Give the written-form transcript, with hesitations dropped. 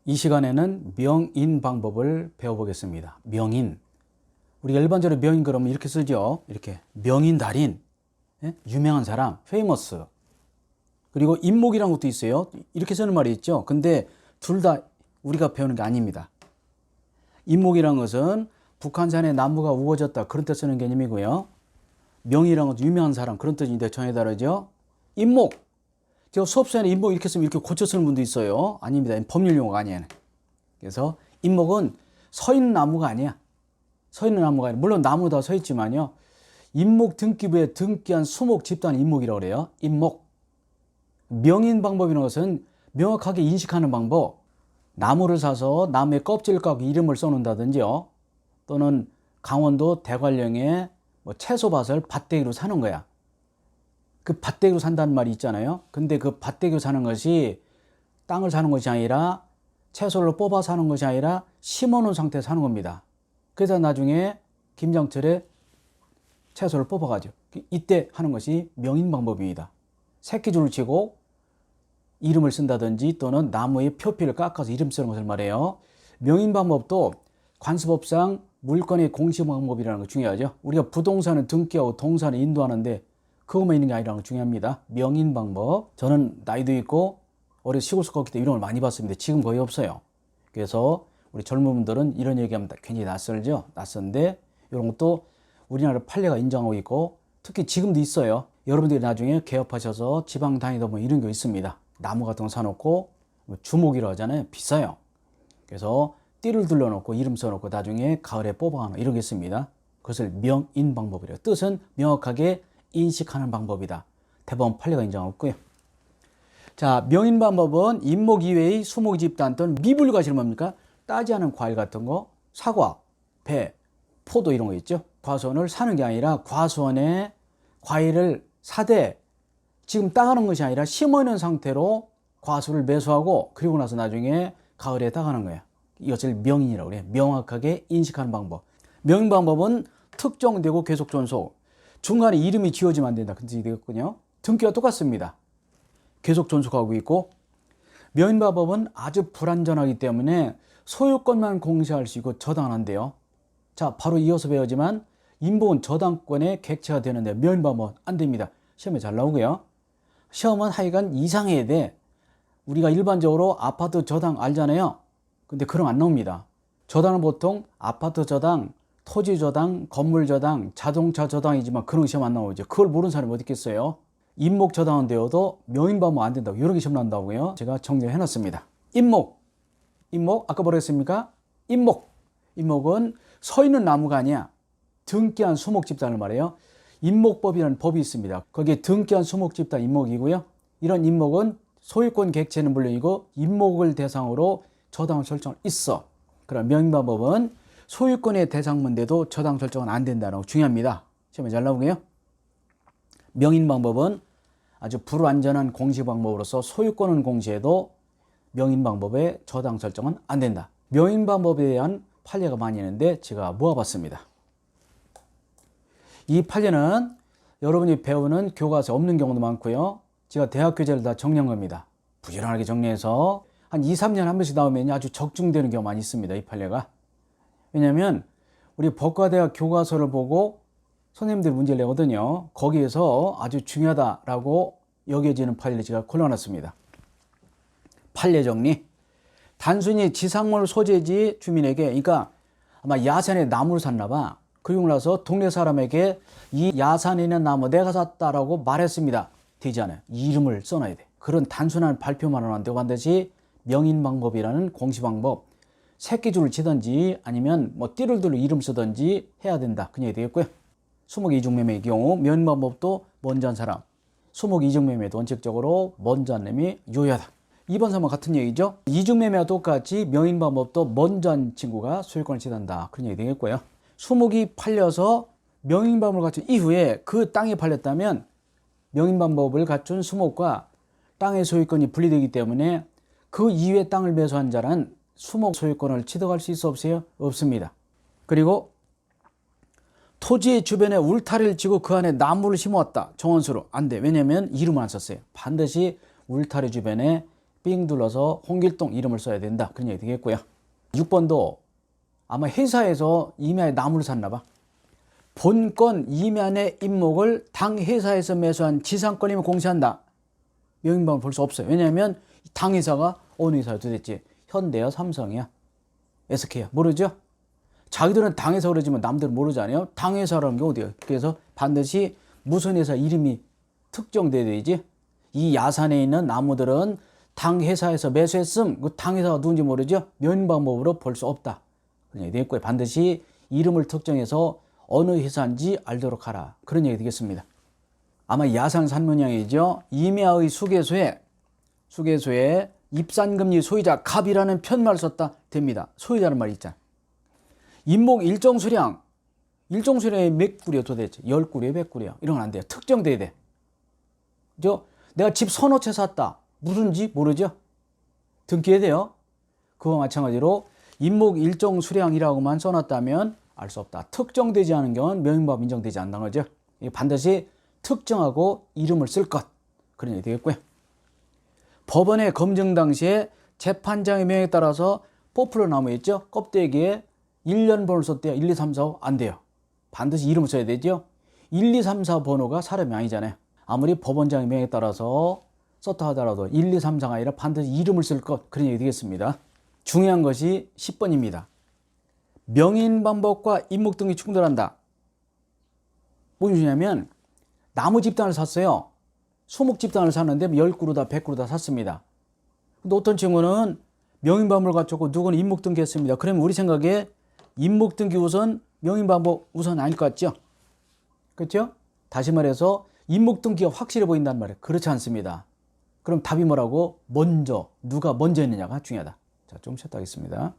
이 시간에는 명인 방법을 배워보겠습니다. 명인. 우리가 일반적으로 명인 그러면 이렇게 쓰죠. 이렇게 명인 달인, 유명한 사람, 페이머스. 그리고 인목이라는 것도 있어요. 이렇게 쓰는 말이 있죠. 근데 둘 다 우리가 배우는 게 아닙니다. 인목이라는 것은 북한산에 나무가 우거졌다 그런 뜻 쓰는 개념이고요. 명이라는 것은 유명한 사람 그런 뜻인데 전혀 다르죠. 인목. 제가 수업 시간에 인목 이렇게 쓰면 이렇게 고쳐 쓰는 분도 있어요. 아닙니다. 법률 용어가 아니에요. 그래서 인목은 서 있는 나무가 아니야. 서 있는 나무가 아니라 물론 나무 다 서 있지만요. 인목 등기부에 등기한 수목 집단 인목이라고 그래요. 인목. 명인 방법이라는 것은 명확하게 인식하는 방법. 나무를 사서 나무의 껍질을 까고 이름을 써놓는다든지요. 또는 강원도 대관령에 채소밭을 밭대기로 사는 거야. 그 밭대기로 산다는 말이 있잖아요. 근데 그 밭대기로 사는 것이 땅을 사는 것이 아니라 채소를 뽑아 사는 것이 아니라 심어놓은 상태에 사는 겁니다. 그래서 나중에 김장철에 채소를 뽑아가죠. 이때 하는 것이 명인 방법입니다. 새끼줄을 치고 이름을 쓴다든지 또는 나무의 표피를 깎아서 이름 쓰는 것을 말해요. 명인 방법도 관습법상 물건의 공시 방법이라는 거 중요하죠. 우리가 부동산은 등기하고 동산은 인도하는데 그것만 있는 게 아니라는 거 중요합니다. 명인 방법. 저는 나이도 있고 어려 시골 컸기 때문에 이런 걸 많이 봤습니다. 지금 거의 없어요. 그래서 우리 젊은 분들은 이런 얘기하면 굉장히 낯설죠. 낯선데 이런 것도 우리나라 판례가 인정하고 있고 특히 지금도 있어요. 여러분들이 나중에 개업하셔서 지방 다니다 보면 이런 게 있습니다. 나무 같은 거 사놓고 주목이라고 하잖아요. 비싸요. 그래서 띠를 둘러놓고 이름 써놓고 나중에 가을에 뽑아가는 이런 게 있습니다. 그것을 명인 방법이래요. 뜻은 명확하게 인식하는 방법이다. 대법원 판례가 인정하고 있고요. 자, 명인 방법은 인목 이외의 수목 집단 또는 미불과실은 뭡니까? 따지 않은 과일 같은 거, 사과, 배, 포도 이런 거 있죠. 과수원을 사는 게 아니라 과수원에 과일을 사되 지금 따가는 것이 아니라 심어놓은 상태로 과수를 매수하고 그리고 나서 나중에 가을에 따가는 거예요. 이것을 명인이라고 그래요. 명확하게 인식하는 방법. 명인 방법은 특정되고 계속 존속. 중간에 이름이 지어지면 안 된다. 그런 뜻이 되겠군요. 등기와 똑같습니다. 계속 존속하고 있고 명인 방법은 아주 불완전하기 때문에 소유권만 공시할 수 있고 저당은 안 돼요. 자, 바로 이어서 배우지만 인목은 저당권에 객체가 되는데 명인 방법은 안 됩니다. 시험에 잘 나오고요. 시험은 하여간 이상해야 돼. 우리가 일반적으로 아파트 저당 알잖아요. 근데 그럼 안 나옵니다. 저당은 보통 아파트 저당, 토지 저당, 건물 저당, 자동차 저당이지만 그런 시험 안 나오죠. 그걸 모르는 사람이 어디 있겠어요. 인목 저당은 되어도 명인 방법 안 된다고 이런 게 시험 난다고요. 제가 정리해 놨습니다. 인목 아까 뭐라 했습니까? 인목은 서 있는 나무가 아니야. 등기한 수목 집단을 말해요. 인목법이라는 법이 있습니다. 거기에 등기한 수목 집단 인목이고요. 이런 인목은 소유권 객체는 물론이고 인목을 대상으로 저당을 설정을 있어. 그럼 명인 방법은 소유권의 대상문제도 저당 설정은 안 된다는 거 중요합니다. 시험에 잘 나오고요. 명인 방법은 아주 불완전한 공시 방법으로서 소유권은 공시해도 명인 방법의 저당 설정은 안 된다. 명인 방법에 대한 판례가 많이 있는데 제가 모아봤습니다. 이 판례는 여러분이 배우는 교과서에 없는 경우도 많고요. 제가 대학 교재를 다 정리한 겁니다. 부지런하게 정리해서 한 2, 3년 한 번씩 나오면 아주 적중되는 경우가 많이 있습니다. 이 판례가. 왜냐하면 우리 법과대학 교과서를 보고 선생님들이 문제를 내거든요. 거기에서 아주 중요하다라고 여겨지는 판례를 제가 골라놨습니다. 판례 정리. 단순히 지상물 소재지 주민에게, 그러니까 아마 야산에 나무를 샀나 봐. 그리고 나서 동네 사람에게 이 야산에 있는 나무 내가 샀다라고 말했습니다. 되지 않아요. 이름을 써놔야 돼. 그런 단순한 발표만은 안 되고 반드시 명인 방법이라는 공시 방법, 새끼줄을 치든지 아니면 띠를 둘러 이름 쓰든지 해야 된다. 그 얘기 되겠고요. 수목 이중매매의 경우 명인 방법도 먼저 한 사람, 수목 이중매매도 원칙적으로 먼저 한 놈이 유효하다. 2번, 3번 같은 얘기죠. 이중매매와 똑같이 명인 방법도 먼저 한 친구가 소유권을 취득한다. 그런 얘기 되겠고요. 수목이 팔려서 명인 방법을 갖춘 이후에 그 땅이 팔렸다면 명인 방법을 갖춘 수목과 땅의 소유권이 분리되기 때문에 그 이후에 땅을 매수한 자는 수목 소유권을 취득할 수 있어 없어요? 없습니다. 그리고 토지의 주변에 울타리를 치고 그 안에 나무를 심어왔다. 정원수로 안 돼. 왜냐하면 이름을 안 썼어요. 반드시 울타리 주변에 삥 둘러서 홍길동 이름을 써야 된다. 그런 얘기 되겠고요. 6번도 아마 회사에서 임야에 나무를 샀나 봐. 본건 임야의 임목을 당 회사에서 매수한 지상권임을 공시한다. 명인방법을 볼 수 없어요. 왜냐하면 당 회사가 어느 회사야 도대체? 현대야, 삼성이야, SK야? 모르죠? 자기들은 당 회사 그러지만 남들은 모르잖아요. 당 회사라는 게 어디야? 그래서 반드시 무슨 회사 이름이 특정돼야 되지. 이 야산에 있는 나무들은 당 회사에서 매수했음. 그 당 회사가 누군지 모르죠? 명인방법으로 볼 수 없다. 그런 얘기 되겠고요. 반드시 이름을 특정해서 어느 회사인지 알도록 하라. 그런 얘기 되겠습니다. 아마 야산 산문양이죠. 임야의 수계소에 입산금리 소유자 갑이라는 편말을 썼다 됩니다. 소유자는 말이 있잖아. 임목 일정수량. 일정수량이 몇 구리요 도대체? 10구리요? 100구리요? 이런 건 안 돼요. 특정돼야 돼. 내가 집 서너 채 샀다. 무슨 집? 모르죠? 등기해야 돼요. 그와 마찬가지로 임목 일정 수량이라고만 써놨다면 알 수 없다. 특정되지 않은 경우는 명인법 인정되지 않는 거죠. 반드시 특정하고 이름을 쓸 것. 그런 얘기 되겠고요. 법원의 검증 당시에 재판장의 명에 따라서 포플러 나무 있죠? 껍데기에 1년 번호를 썼대요. 1, 2, 3, 4, 5 안 돼요. 반드시 이름을 써야 되죠. 1, 2, 3, 4 번호가 사람이 아니잖아요. 아무리 법원장의 명에 따라서 썼다 하더라도 1, 2, 3, 4가 아니라 반드시 이름을 쓸 것. 그런 얘기 되겠습니다. 중요한 것이 10번입니다. 명인방법과 임목등기 충돌한다. 무슨 소리냐면 나무 집단을 샀어요. 소목 집단을 샀는데 10그루다 100그루다 샀습니다. 근데 어떤 친구는 명인방법을 갖췄고 누구는 임목등기 했습니다. 그러면 우리 생각에 임목등기 우선 명인방법 우선 아닐 것 같죠? 그렇죠? 다시 말해서 임목등기가 확실해 보인단 말이에요. 그렇지 않습니다. 그럼 답이 뭐라고? 누가 먼저 했느냐가 중요하다. 자, 좀 쉬었다 하겠습니다.